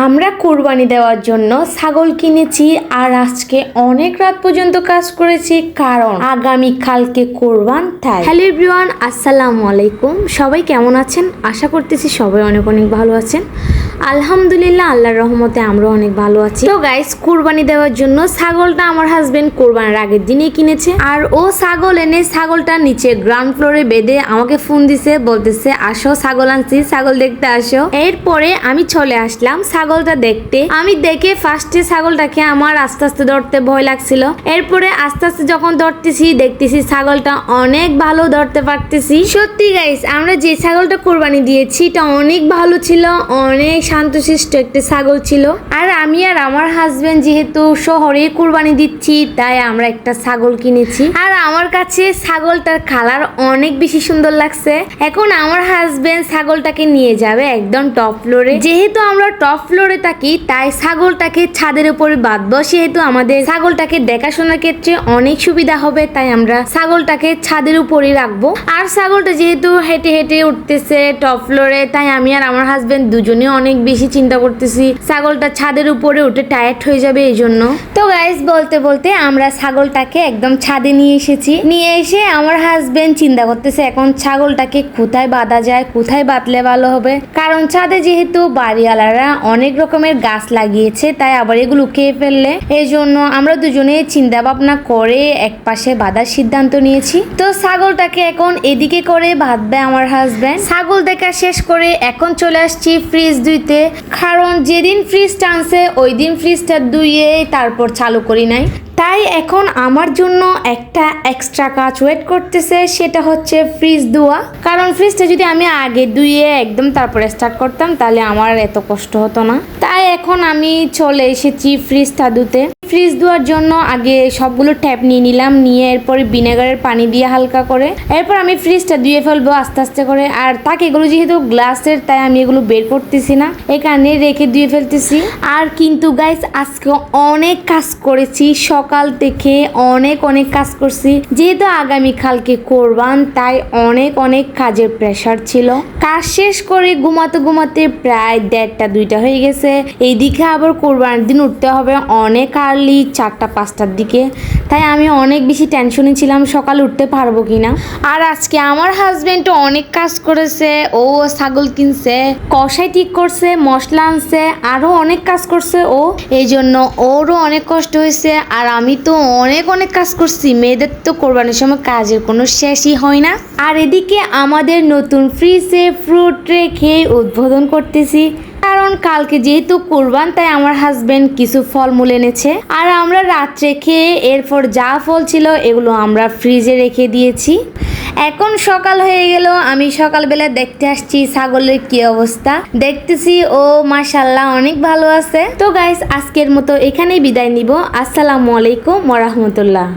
আমরা কোরবানি দেওয়ার জন্য ছাগল কিনেছি আর আজকে অনেক রাত পর্যন্ত কাজ করেছি কারণ আগামী কালকে কোরবান। তাই হ্যালো এভরিওয়ান, আসসালামু আলাইকুম। সবাই কেমন আছেন? আশা করতেছি সবাই অনেক অনেক ভালো আছেন। আলহামদুলিল্লাহ, আল্লাহর রহমতে আমরা অনেক ভালো আছি। তো গাইস, কুরবানি দেওয়ার জন্য ছাগলটা আমার হাজবেন্ড কোরবানির আগের দিনই কিনেছে আর ও ছাগল এনে ছাগলটা নিচে গ্রাউন্ড ফ্লোরে বেঁধে আমাকে ফোন দিছে, বলতেছে আসো ছাগল আনছি, ছাগল দেখতে আসো। এরপরে আমি চলে আসলাম ছাগলটা দেখতে। আমি দেখে ফার্স্টে ছাগলটাকে আমার আস্তে আস্তে ধরতে ভয় লাগছিল। এরপরে আস্তে আস্তে যখন ধরতেছি দেখতেছি ছাগলটা অনেক ভালো ধরতে পারতেছি। সত্যি গাইস, আমরা যে ছাগলটা কোরবানি দিয়েছি এটা অনেক ভালো ছিল, অনেক শান্তশিষ্ট একটা ছাগল ছিল। আর আমি আর আমার হাজবেন্ড যেহেতু শহরে কুরবানি দিচ্ছি তাই আমরা একটা ছাগল কিনেছি। আর আমার কাছে ছাগলটার কালার অনেক বেশি সুন্দর লাগছে। এখন আমার হাজবেন্ড ছাগলটাকে নিয়ে যাবে একদম টপ ফ্লোরে। যেহেতু আমরা টপ ফ্লোরে থাকি তাই ছাগলটাকে ছাদের উপরে বাঁধবো, সেহেতু আমাদের ছাগলটাকে দেখাশোনার ক্ষেত্রে অনেক সুবিধা হবে। তাই আমরা ছাগলটাকে ছাদের উপরে রাখবো। আর ছাগলটা যেহেতু হেঁটে হেঁটে উঠতেছে টপ ফ্লোরে, তাই আমি আর আমার হাজবেন্ড দুজনে অনেক বেশি চিন্তা করতেছি ছাগলটা ছাদের উপরে উঠে টায়ার্ড হয়ে যাবে এই জন্য। তো গাইস, বলতে বলতে আমরা ছাগলটাকে একদম ছাদে নিয়ে এসেছি। নিয়ে এসে আমার হাজবেন্ড চিন্তা করতেছে এখন ছাগলটাকে কোথায় বাঁধা যায়, কোথায় বাঁধলে ভালো হবে। কারণ ছাদে যেহেতু বাড়িওয়ালারা অনেক রকমের গাছ লাগিয়েছে তাই আবার এগুলো খেয়ে ফেললে, এই জন্য আমরা দুজনে চিন্তা ভাবনা করে এক পাশে বাঁধার সিদ্ধান্ত নিয়েছি। তো ছাগলটাকে এখন এদিকে করে বাঁধবে আমার হাজবেন্ড। ছাগল দেখা শেষ করে এখন চলে আসছি ফ্রিজ ধুইতে, কারণ যেদিন ফ্রিজ টানছে ওই দিন ফ্রিজটা ধুইয়ে তারপর চালু করি নাই। তাই এখন আমার জন্য একটা এক্সট্রা কাজ ওয়েট করতেছে, সেটা হচ্ছে ফ্রিজ ধোয়া। কারণ ফ্রিজটা যদি আমি আগে ধুয়ে একদম তারপরে স্টার্ট করতাম তাহলে আমার এত কষ্ট হতো না। তাই এখন আমি চলে এসেছি ফ্রিজটা ধুতে। ফ্রিজ ধোয়ার জন্য আগে সবগুলো ট্যাপ নিয়ে নিলাম, নিয়ে এরপরে ভিনেগারের পানি দিয়ে হালকা করে এরপর আমি ফ্রিজটা ধুয়ে ফেলবো আস্তে আস্তে করে। আর তাকে এগুলো যেহেতু গ্লাসের তাই আমি এগুলো বের করতেছি না, এখানে রেখে ধুয়ে ফেলতেছি। আর কিন্তু গাইস, আজকে অনেক কাজ করেছি, সকাল থেকে অনেক কাজ করছি। যেহেতু আগামীকালকে কোরবান তাই অনেক কাজের প্রেশার ছিল। কাজ শেষ করে ঘুমাতে ঘুমাতে প্রায় 1:30 2টা হয়ে গেছে। এইদিকে আবার কোরবানের দিন উঠতে হবে অনেক আর্লি, 4টা 5টার দিকে। তাই আমি অনেক বেশি টেনশনে ছিলাম সকালে উঠতে পারবো কিনা। আর আজকে আমার হাজবেন্ড অনেক কাজ করেছে, ও ছাগল কিনছে, কষাই ঠিক করছে, মশলা আনছে, আরো অনেক কাজ করছে ও, এই জন্য ওরও অনেক কষ্ট হয়েছে। আর আমি তো অনেক কাজ করছি। মেয়েদের তো কোরবানির সময় কাজের কোনো শেষই হয় না। আর এদিকে আমাদের নতুন ফ্রিজে ফ্রুট রেখে উদ্বোধন করতেছি, কারণ কালকে যেহেতু কোরবান তাই আমার হাজবেন্ড কিছু ফলমূল এনেছে। আর আমরা রাত্রে খেয়ে এরপর যা ফল ছিল এগুলো আমরা ফ্রিজে রেখে দিয়েছি। এখন সকাল হয়ে গেল, আমি সকালবেলা দেখতে আসছি ছাগলের কি অবস্থা। দেখতেছি ও মাশাআল্লাহ অনেক ভালো আছে। তো গাইস, আজকের মতো এখানেই বিদায় নিব। আসসালামু আলাইকুম ওয়া রাহমাতুল্লাহ।